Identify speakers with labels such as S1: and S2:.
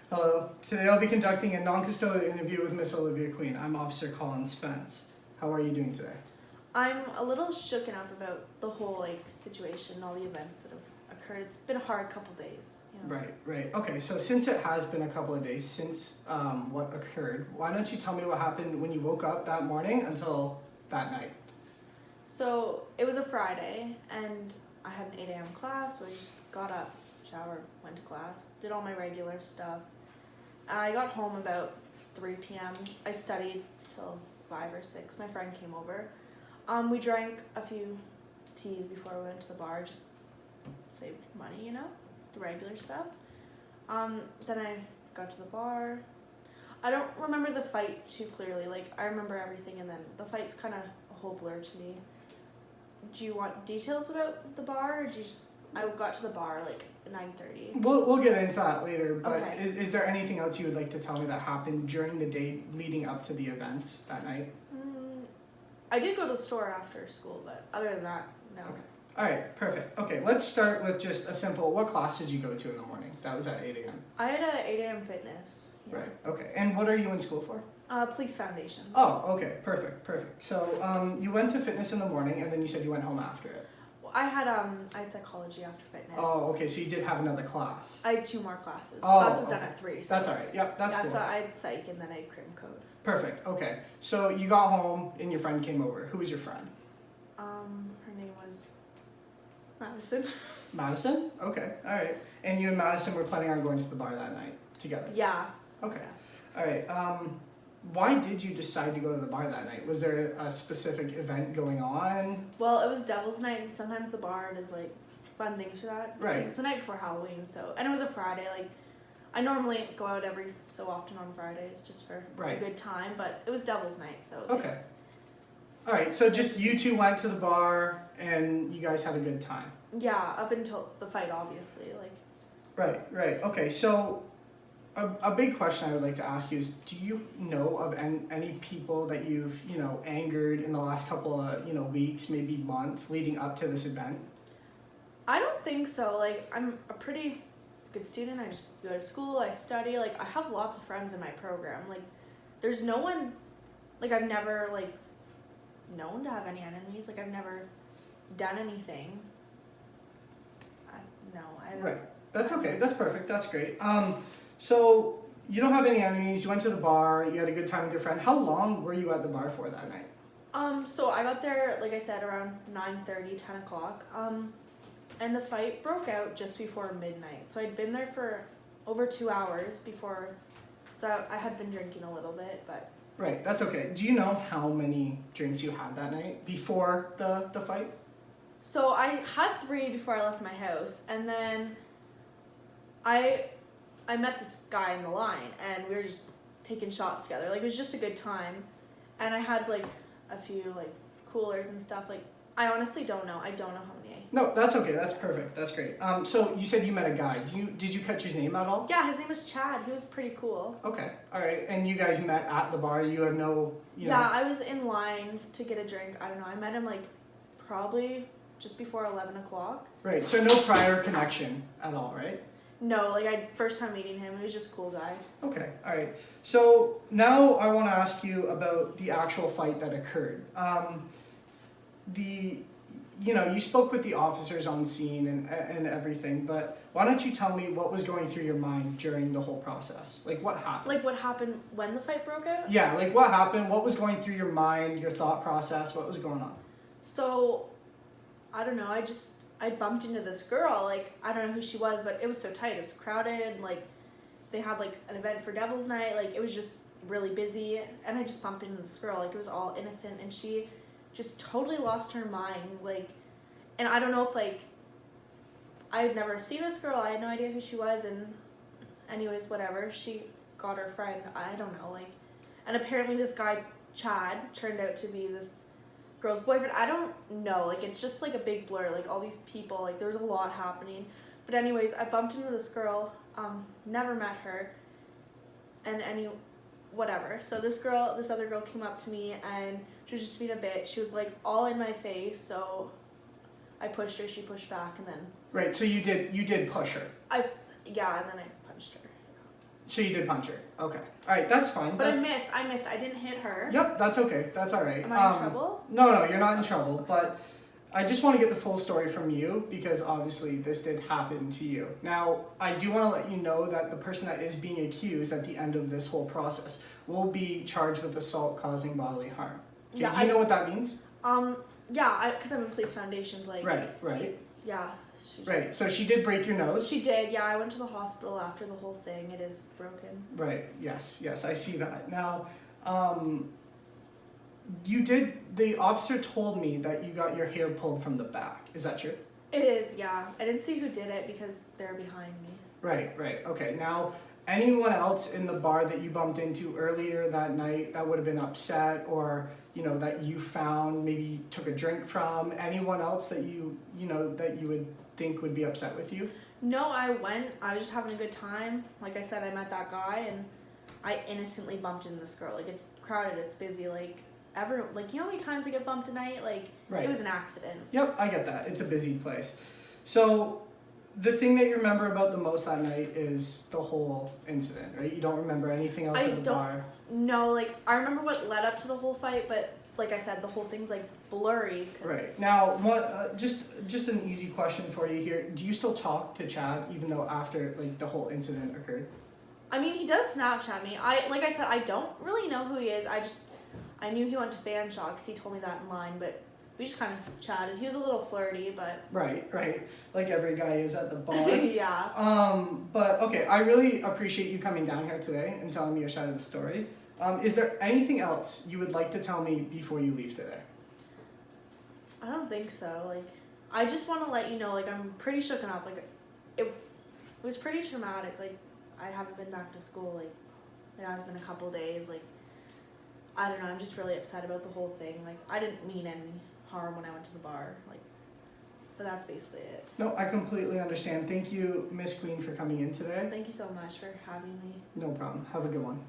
S1: Hello. Today I'll be conducting a non-custodial interview with Miss Olivia Queen. I'm Officer Colin Spence. How are you doing today?
S2: I'm a little shooken up about the whole situation, all the events that have occurred. It's been a hard couple days.
S1: Right. Okay, so since it has been a couple of days since what occurred, why don't you tell me what happened when you woke up that morning until that night?
S2: So it was a Friday, and I had an 8 a.m. class, so I just got up, showered, went to class, did all my regular stuff. I got home about 3 p.m. I studied till 5 or 6. My friend came over. We drank a few teas before we went to the bar, just saved money, the regular stuff. Then I got to the bar. I don't remember the fight too clearly. I remember everything, and then the fight's kind of a whole blur to me. Do you want details about the bar, or I got to the bar at 9:30.
S1: We'll get into that later, but
S2: Okay.
S1: is there anything else you would like to tell me that happened during the day leading up to the event that night?
S2: I did go to the store after school, but other than that, no.
S1: Okay. All right, perfect. Okay, let's start with just a simple, what class did you go to in the morning? That was at 8 a.m.
S2: I had a 8 a.m. fitness. Yeah.
S1: Right, okay. And what are you in school for?
S2: Police Foundation.
S1: Oh, okay, perfect. So you went to fitness in the morning, and then you said you went home after it.
S2: Well, I had psychology after fitness.
S1: Oh, okay, so you did have another class.
S2: I had 2 more classes.
S1: Oh,
S2: Class was done
S1: okay.
S2: at 3. So
S1: That's all right, yep, that's cool.
S2: So I had psych, and then I had crim code.
S1: Perfect, okay. So you got home, and your friend came over. Who was your friend?
S2: Her name was Madison.
S1: Madison? Okay, all right. And you and Madison were planning on going to the bar that night together?
S2: Yeah.
S1: Okay.
S2: Yeah.
S1: All right. Why did you decide to go to the bar that night? Was there a specific event going on?
S2: Well, it was Devil's Night, and sometimes the bar does fun things for that.
S1: Right.
S2: It's the night before Halloween, and it was a Friday. I normally go out every so often on Fridays just for
S1: Right.
S2: a good time, but it was Devil's Night, so.
S1: Okay. All right. So just you two went to the bar and you guys had a good time.
S2: Yeah, up until the fight, obviously.
S1: Right. Okay. So a big question I would like to ask you is, do you know of any people that you've, angered in the last couple of, weeks, maybe month leading up to this event?
S2: I don't think so. I'm a pretty good student. I just go to school, I study. I have lots of friends in my program. There's no one, I've never, known to have any enemies. I've never done anything. No, I haven't.
S1: Right. That's okay. That's perfect. That's great. So you don't have any enemies. You went to the bar. You had a good time with your friend. How long were you at the bar for that night?
S2: So I got there, like I said, around 9:30, 10 o'clock. And the fight broke out just before midnight. So I'd been there for over 2 hours before. So I had been drinking a little bit, but.
S1: Right. That's okay. Do you know how many drinks you had that night before the fight?
S2: So I had 3 before I left my house, and then I met this guy in the line, and we were just taking shots together. It was just a good time, and I had a few coolers and stuff. I honestly don't know. I don't know how many.
S1: No, that's okay. That's perfect. That's great. So you said you met a guy. Did you catch his name at all?
S2: Yeah, his name was Chad. He was pretty cool.
S1: Okay. All right. And you guys met at the bar. You have no.
S2: Yeah, I was in line to get a drink. I don't know. I met him probably just before 11 o'clock.
S1: Right. So no prior connection at all, right?
S2: No, first time meeting him. He was just a cool guy.
S1: Okay, all right. So now I want to ask you about the actual fight that occurred. You spoke with the officers on scene and everything, but why don't you tell me what was going through your mind during the whole process? What happened?
S2: What happened when the fight broke out?
S1: Yeah, what happened? What was going through your mind, your thought process? What was going on?
S2: So, I don't know. I bumped into this girl. I don't know who she was, but it was so tight. It was crowded. They had an event for Devil's Night. It was just really busy, and I just bumped into this girl. It was all innocent, and she just totally lost her mind. And I don't know if I had never seen this girl. I had no idea who she was, and anyways, whatever. She got her friend. I don't know. And apparently this guy Chad turned out to be this girl's boyfriend. I don't know. It's just a big blur. All these people. There was a lot happening. But anyways, I bumped into this girl. Never met her. And whatever. So this other girl came up to me, and she was just being a bitch. She was all in my face. So I pushed her. She pushed back, and then.
S1: Right. So you did push her.
S2: Yeah, and then I punched her.
S1: So you did punch her. Okay. All right, that's fine.
S2: But I missed. I didn't hit her.
S1: Yep, that's okay. That's all right.
S2: Am I in trouble?
S1: No, you're not in trouble. But I just want to get the full story from you because obviously this did happen to you. Now, I do want to let you know that the person that is being accused at the end of this whole process will be charged with assault causing bodily harm. Okay,
S2: Yeah,
S1: do you know what that means?
S2: Yeah, because I'm in police foundations. Like.
S1: Right.
S2: Yeah. She just,
S1: Right. So she did break your nose.
S2: She did. Yeah, I went to the hospital after the whole thing. It is broken.
S1: Right. Yes. I see that. Now, the officer told me that you got your hair pulled from the back. Is that true?
S2: It is. Yeah, I didn't see who did it because they're behind me.
S1: Right. Okay. Now, anyone else in the bar that you bumped into earlier that night that would have been upset, or that you found, maybe took a drink from, anyone else that you would think would be upset with you?
S2: No, I was just having a good time. Like I said, I met that guy and I innocently bumped into this girl. Like, it's crowded, it's busy, like you know how many times I get bumped a night? Like,
S1: Right.
S2: It was an accident.
S1: Yep, I get that. It's a busy place. So the thing that you remember about the most that night is the whole incident, right? You don't remember anything else at the bar?
S2: No, like, I remember what led up to the whole fight, but like I said, the whole thing's like blurry.
S1: Right. Now, what? Just an easy question for you here. Do you still talk to Chad even though after like the whole incident occurred?
S2: I mean, he does Snapchat me. Like I said, I don't really know who he is. I knew he went to Fanshawe because he told me that in line, but we just kind of chatted. He was a little flirty, but...
S1: Right. Like every guy is at the bar.
S2: Yeah.
S1: But okay, I really appreciate you coming down here today and telling me your side of the story. Is there anything else you would like to tell me before you leave today?
S2: I don't think so. Like, I just want to let you know, like, I'm pretty shooken up. Like, it was pretty traumatic. Like, I haven't been back to school. Like, it has been a couple days. Like, I don't know. I'm just really upset about the whole thing. Like, I didn't mean any harm when I went to the bar. Like, but that's basically it.
S1: No, I completely understand. Thank you, Miss Queen, for coming in today.
S2: Thank you so much for having me.
S1: No problem. Have a good one.